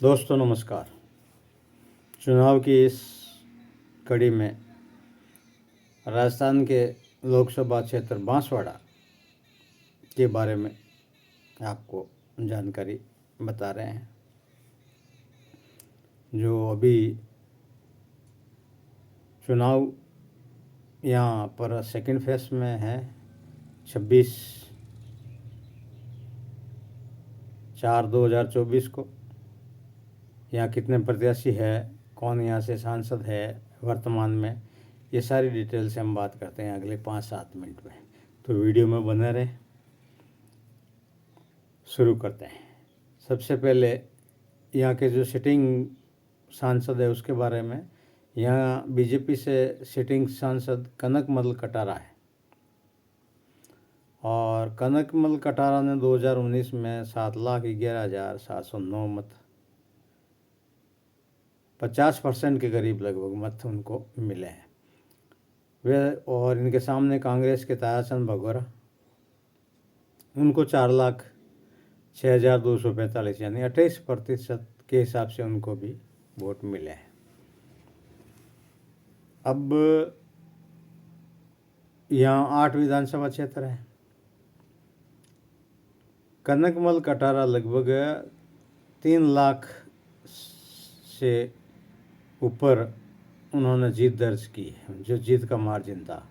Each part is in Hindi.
दोस्तों नमस्कार। चुनाव की इस कड़ी में राजस्थान के लोकसभा क्षेत्र बांसवाड़ा के बारे में आपको जानकारी बता रहे हैं। जो अभी चुनाव यहाँ पर सेकंड फेज में है, 26/4/2024 को। यहाँ कितने प्रत्याशी है, कौन यहाँ से सांसद है वर्तमान में, ये सारी डिटेल से हम बात करते हैं अगले 5-7 मिनट में। तो वीडियो में बने रहें। शुरू करते हैं। सबसे पहले यहाँ के जो सिटिंग सांसद है उसके बारे में। यहाँ बीजेपी से सिटिंग सांसद कनकमल कटारा है और कनकमल कटारा ने 2019 में 7,11,709 मत, 50% के करीब लगभग मत उनको मिले हैं वे। और इनके सामने कांग्रेस के तायाचंद भगोरा, उनको 4,06,245 यानी 28% के हिसाब से उनको भी वोट मिले हैं। अब यहाँ 8 विधानसभा क्षेत्र हैं। कनकमल कटारा लगभग 3 लाख से ऊपर उन्होंने जीत दर्ज की है, जो जीत का मार्जिन था।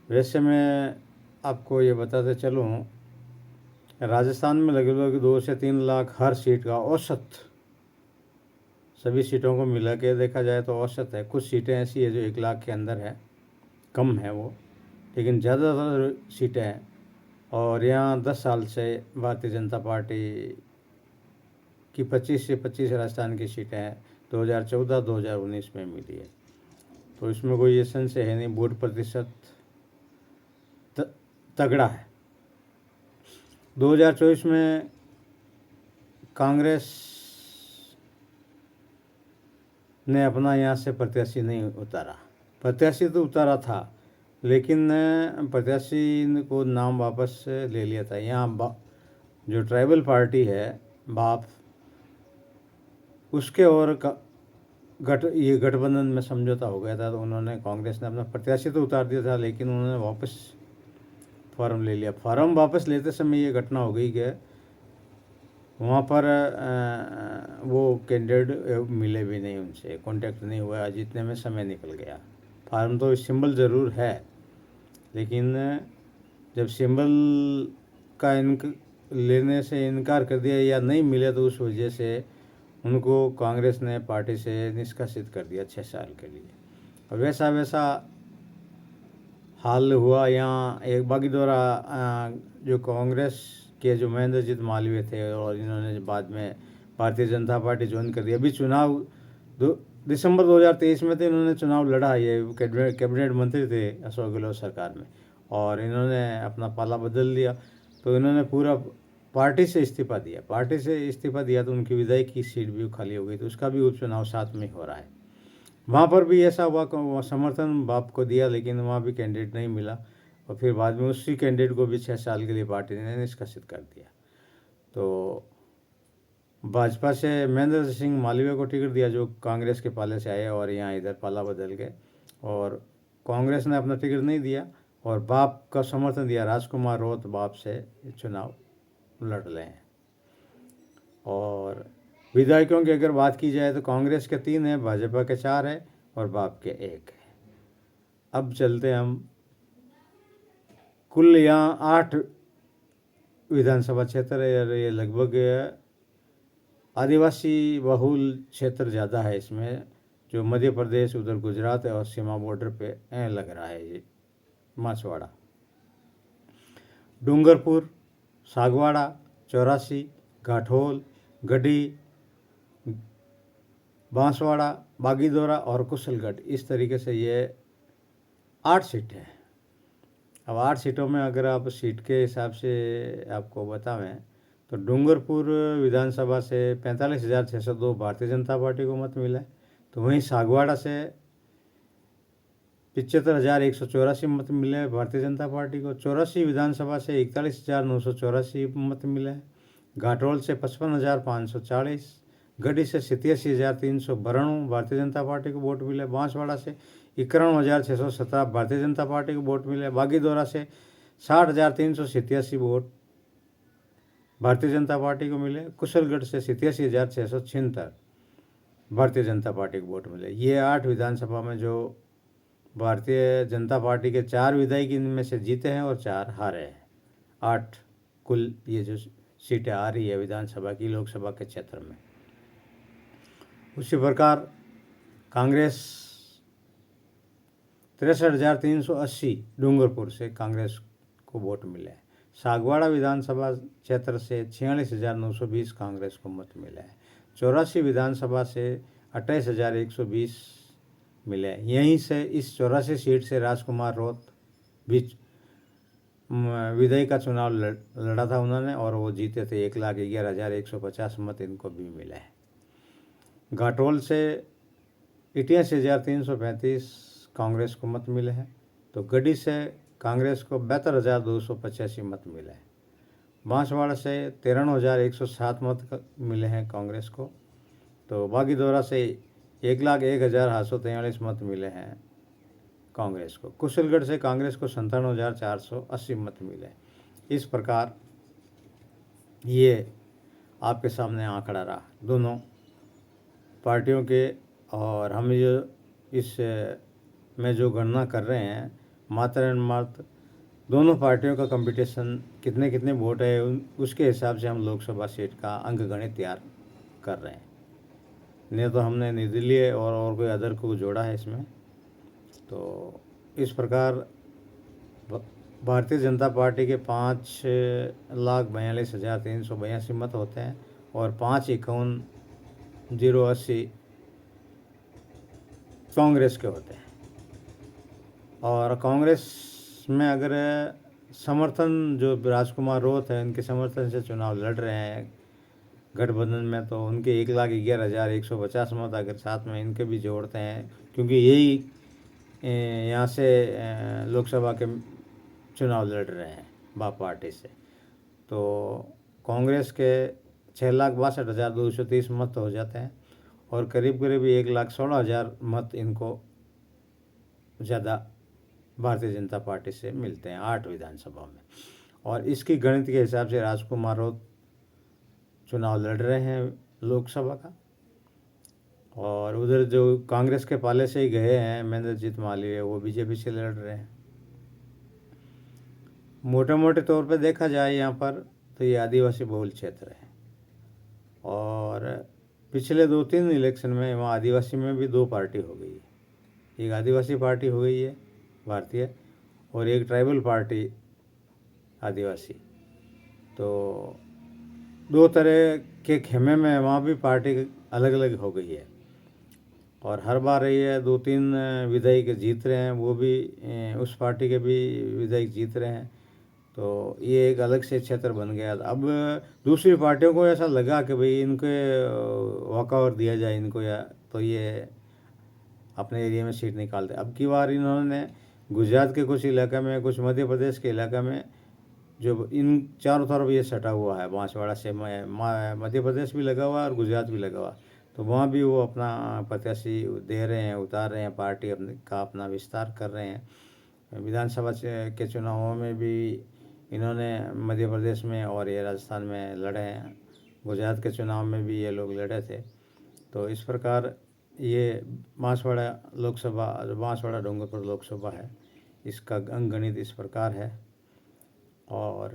वैसे मैं आपको ये बताते चलूँ, राजस्थान में लगभग 2 से 3 लाख हर सीट का औसत, सभी सीटों को मिला के देखा जाए तो औसत है। कुछ सीटें ऐसी है जो 1 लाख के अंदर है, कम है वो, लेकिन ज़्यादातर सीटें हैं। और यहाँ 10 साल से भारतीय जनता पार्टी की 25 से 25 राजस्थान की सीटें हैं, 2014-2019 में मिली है। तो इसमें कोई ये संशय है नहीं, वोट प्रतिशत तगड़ा है। 2024 में कांग्रेस ने अपना यहाँ से प्रत्याशी नहीं उतारा। प्रत्याशी तो उतारा था, लेकिन प्रत्याशी को नाम वापस ले लिया था। यहाँ जो ट्राइबल पार्टी है बाप, उसके और ये गठबंधन में समझौता हो गया था, तो उन्होंने, कांग्रेस ने अपना प्रत्याशी तो उतार दिया था, लेकिन उन्होंने वापस फॉर्म ले लिया। फॉर्म वापस लेते समय ये घटना हो गई कि वहाँ पर वो कैंडिडेट मिले भी नहीं, उनसे कांटेक्ट नहीं हुआ, जीतने में समय निकल गया। फार्म तो सिंबल ज़रूर है, लेकिन जब सिंबल का लेने से इनकार कर दिया या नहीं मिले, तो उस वजह से उनको कांग्रेस ने पार्टी से निष्कासित कर दिया 6 साल के लिए। और वैसा हाल हुआ यहाँ एक बागीदोरा, जो कांग्रेस के जो महेंद्रजीत मालवीय थे, और इन्होंने बाद में भारतीय जनता पार्टी ज्वाइन कर दी। अभी चुनाव दिसंबर 2023 में थे, इन्होंने चुनाव लड़ा। ये कैबिनेट मंत्री थे अशोक गहलोत सरकार में, और इन्होंने अपना पाला बदल लिया। तो इन्होंने पूरा पार्टी से इस्तीफा दिया। तो उनकी विधायक की सीट भी खाली हो गई, तो उसका भी उपचुनाव साथ में हो रहा है। वहाँ पर भी ऐसा हुआ, समर्थन बाप को दिया, लेकिन वहाँ भी कैंडिडेट नहीं मिला, और फिर बाद में उसी कैंडिडेट को भी 6 साल के लिए पार्टी ने निष्कासित कर दिया। तो भाजपा से महेंद्र सिंह मालवीय को टिकट दिया, जो कांग्रेस के पाले से आए और यहाँ इधर पाला बदल गए, और कांग्रेस ने अपना टिकट नहीं दिया और बाप का समर्थन दिया। राजकुमार रोत बाप से चुनाव लड़ रहे हैं। और विधायकों की अगर बात की जाए तो कांग्रेस के 3 हैं, भाजपा के 4 है और बाप के 1 है। अब चलते हम, कुल यहाँ 8 विधानसभा क्षेत्र है, और ये लगभग आदिवासी बहुल क्षेत्र ज़्यादा है इसमें, जो मध्य प्रदेश, उधर गुजरात है, और सीमा बॉर्डर पे लग रहा है ये बांसवाड़ा। डूंगरपुर, सागवाड़ा, चौरासी, घाटोल, गढ़ी, बांसवाड़ा, बागीदोरा और कुशलगढ़, इस तरीके से ये 8 सीटें हैं। अब 8 सीटों में अगर आप सीट के हिसाब से आपको बतावें, तो डूंगरपुर विधानसभा से 45,602 भारतीय जनता पार्टी को मत मिले। तो वहीं सागवाड़ा से 75,184 मत मिले भारतीय जनता पार्टी को। चौरासी विधानसभा से 41,984 मत मिले। घाटोल से 55,540, गढ़ी से 87,392 भारतीय जनता पार्टी को वोट मिले। बांसवाड़ा से 91,617 भारतीय जनता पार्टी को वोट मिले। बागीदोरा से 60,387 वोट भारतीय जनता पार्टी को मिले। कुशलगढ़ से 87,676 भारतीय जनता पार्टी को वोट मिले। ये 8 विधानसभा में जो भारतीय जनता पार्टी के 4 विधायक इनमें से जीते हैं और 4 हारे हैं। 8 कुल ये जो सीटें आ रही है विधानसभा की लोकसभा के क्षेत्र में। उसी प्रकार कांग्रेस 63,380 डूंगरपुर से कांग्रेस को वोट मिले। सागवाड़ा विधानसभा क्षेत्र से 46,920 कांग्रेस को मत मिले। 84 विधानसभा से 28,120 मिले। यहीं से इस 84 सीट से राजकुमार रोत भी विधायक का चुनाव लड़ा था उन्होंने और वो जीते थे। 1,11,150 मत इनको भी मिले। घाटोल से 88,335 कांग्रेस को मत मिले हैं। तो गढ़ी से कांग्रेस को 72,285 मत मिले हैं। बांसवाड़ा से 93,107 मत मिले हैं कांग्रेस को। तो बागीदोरा से 1,01,843 मत मिले हैं कांग्रेस को। कुशलगढ़ से कांग्रेस को 57,480 मत मिले। इस प्रकार ये आपके सामने आंकड़ा रहा दोनों पार्टियों के। और हम जो इस में जो गणना कर रहे हैं मात्र एंड मात्र दोनों पार्टियों का कंपटीशन कितने कितने वोट है उसके हिसाब से हम लोकसभा सीट का अंक गणित तैयार कर रहे हैं। नहीं तो हमने निर्दलीय और कोई अदर को जोड़ा है इसमें। तो इस प्रकार भारतीय जनता पार्टी के 5,42,382 मत होते हैं और 5,51,080 कांग्रेस के होते हैं। और कांग्रेस में अगर समर्थन जो राजकुमार रोत है उनके समर्थन से चुनाव लड़ रहे हैं गठबंधन में, तो उनके 1,11,150 मत अगर साथ में इनके भी जोड़ते हैं, क्योंकि यही यहाँ से लोकसभा के चुनाव लड़ रहे हैं बाप पार्टी से, तो कांग्रेस के 6,62,230 मत हो जाते हैं और करीब करीब 1,16,000 मत इनको ज़्यादा भारतीय जनता पार्टी से मिलते हैं 8 विधानसभा में। और इसकी गणित के हिसाब से राजकुमार रोत चुनाव लड़ रहे हैं लोकसभा का। और उधर जो कांग्रेस के पाले से ही गए हैं महेंद्रजीत मालवीय, वो बीजेपी से लड़ रहे हैं। मोटे मोटे तौर पे देखा जाए यहाँ पर तो ये आदिवासी बहुल क्षेत्र है और पिछले 2-3 इलेक्शन में वहाँ आदिवासी में भी 2 पार्टी हो गई है। एक आदिवासी पार्टी हो गई है भारतीय और एक ट्राइबल पार्टी आदिवासी। तो 2 तरह के खेमे में वहाँ भी पार्टी अलग अलग हो गई है और हर बार ये 2-3 विधायक जीत रहे हैं, वो भी उस पार्टी के भी विधायक जीत रहे हैं। तो ये एक अलग से क्षेत्र बन गया। अब दूसरी पार्टियों को ऐसा लगा कि भाई इनके वॉकओवर दिया जाए इनको, या तो ये अपने एरिया में सीट निकालते। अब की बार इन्होंने गुजरात के कुछ इलाके में, कुछ मध्य प्रदेश के इलाके में, जो इन चारों तरफ ये सटा हुआ है, बांसवाड़ा से मध्य प्रदेश भी लगा हुआ है और गुजरात भी लगा हुआ, तो वहाँ भी वो अपना प्रत्याशी दे रहे हैं, उतार रहे हैं, पार्टी अपना विस्तार कर रहे हैं। विधानसभा के चुनावों में भी इन्होंने मध्य प्रदेश में और ये राजस्थान में लड़े हैं। गुजरात के चुनाव में भी ये लोग लड़े थे। तो इस प्रकार ये बांसवाड़ा लोकसभा, बांसवाड़ा डूंगरपुर लोकसभा है, इसका अंक गणित इस प्रकार है। और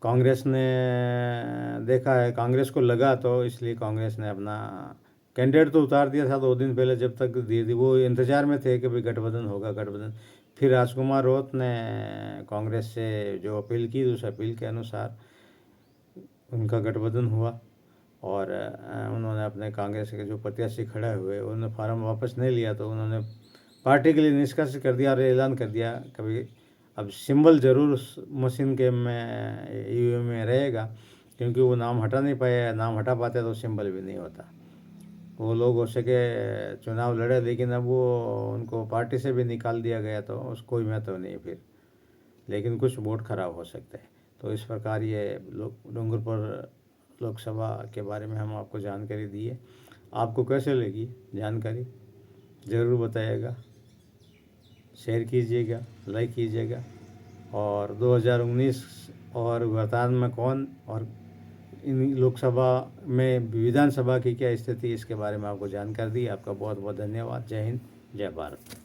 कांग्रेस ने देखा है, कांग्रेस को लगा तो इसलिए कांग्रेस ने अपना कैंडिडेट तो उतार दिया था 2 दिन पहले, जब तक दी थी वो इंतज़ार में थे कि भाई गठबंधन होगा गठबंधन। फिर राजकुमार रोत ने कांग्रेस से जो अपील की, उस अपील के अनुसार उनका गठबंधन हुआ और उन्होंने अपने कांग्रेस के जो प्रत्याशी खड़े हुए उन्होंने फार्म वापस नहीं लिया, तो उन्होंने पार्टी के लिए निष्कर्ष कर दिया और ऐलान कर दिया कभी अब सिंबल ज़रूर मशीन के में ईवीएम में रहेगा, क्योंकि वो नाम हटा नहीं पाए, नाम हटा पाते तो सिंबल भी नहीं होता। वो लोग हो सके चुनाव लड़े, लेकिन अब वो उनको पार्टी से भी निकाल दिया गया तो उसको कोई महत्व नहीं फिर, लेकिन कुछ वोट खराब हो सकते हैं। तो इस प्रकार ये डूंगरपुर लोकसभा के बारे में हम आपको जानकारी दी है। आपको कैसे लगी जानकारी ज़रूर बताइएगा, शेयर कीजिएगा, लाइक कीजिएगा। और 2019 और वर्तमान में कौन और इन लोकसभा में विधानसभा की क्या स्थिति, इसके बारे में आपको जानकारी दी। आपका बहुत बहुत धन्यवाद। जय हिंद, जय भारत।